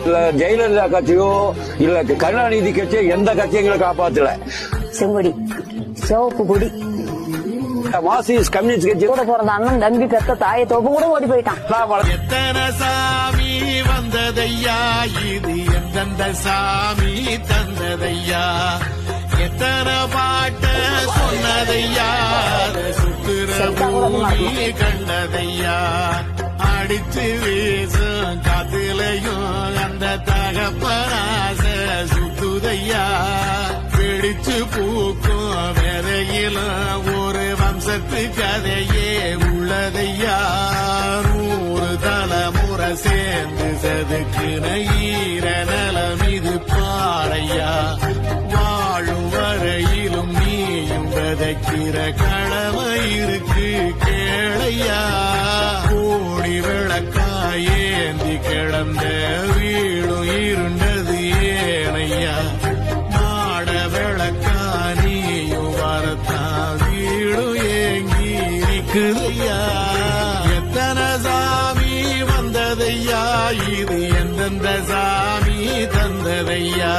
இல்ல ஜெயலலிதா கட்சியோ இல்ல கருணாநிதி கட்சியோ எந்த கட்சியும் எங்களை காப்பாத்தல. செங்கொடி சிவப்பு கொடி மார்க்சிஸ்ட் கம்யூனிஸ்ட் கட்சி கூட பிறந்த அண்ணன் தம்பி பெத்த தாயை தோப்பு கூட ஓடி போயிட்டான். எத்தனை சாமி வந்ததையா இது எந்தெந்த சாமி தந்ததையா எத்தனை பாட்ட சொன்னதையா சுத்துற பூமி கண்டதையா அடிச்சு வீசும் காத்திலையும் அந்த தகப்பனாச சுத்துதையா பிடிச்சு பூக்கும் விதையிலும் ஒரு வம்சத்து கதையே உள்ளதையா 100 தலைமுறை சேர்ந்து செதுக்குன ஈர நலம் இது பாறையா வாழும் வரையிலும் நீயும் விதைக்கிற கடமை இருக்கு கேளையா கோடி விளக்காயேந்தி கிடந்த வீடும் இருண்டது ஏனையா நாட விளக்கா நீயும் வரத்தா வீடும் ஏங்கி நிற்குதையா எத்தனை சாமி வந்ததையா இது எந்தெந்த சாமி தந்ததையா